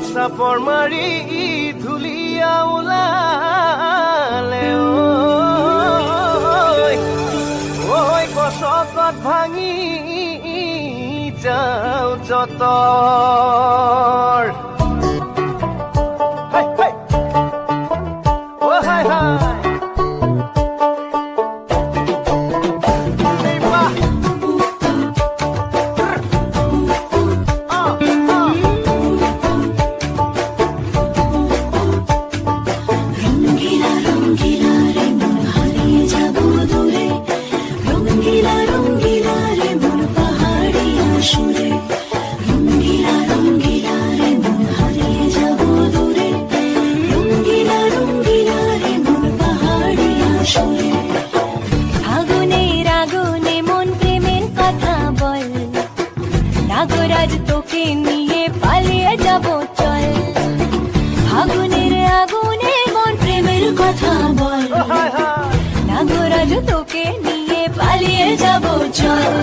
চাপৰ মাৰি ধুলীয়া ওলালে ঐ গছকত ভাঙি যাওঁ যতৰ হাই হাই নাগরাজ তোকে নিয়ে পালিয়ে যাব চল আগুনের আগুনে মন প্রেমের কথা বল নাগরাজ তোকে নিয়ে পালিয়ে যাব চল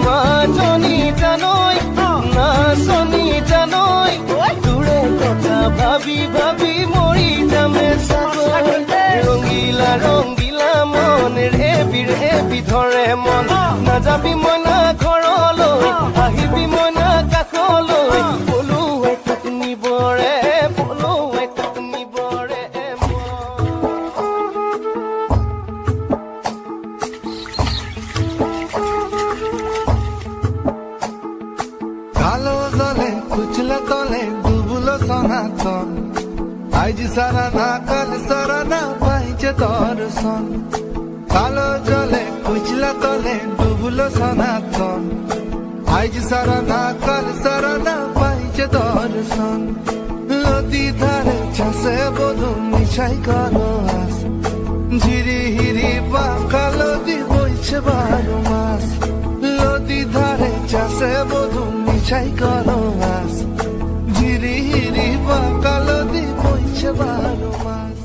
মা জনি জানই না শনি জানই দূরে কথা ভাবি ভাবি মরি যামে রঙিলা রঙিলা মন ৰেবি ধৰে মন নাযাবি মই না ঘৰলৈ আহিবি মই না কাষলৈ পলুৱাই থাক নিবৰে পলুৱাই থাক নিবৰে কালো জলে কুচলে তলে ডুবুলো সনাতন আজ সারা না কাল সারা না পাইছে দর্শন কালো জলে কুচলে তলে ডুবুলো সনাতন আজ সারা না কাল সারা না পাইছে দর্শন নদী ধারে চাষে বধু মিশাই করো আস ঝিরি হিরি বাঁকা নদী বইছে 12 মাস নদী ধারে চাষে বধু মিশাই করো আস ঝিরি হিরি বাঁকা নদী বইছে 12 মাস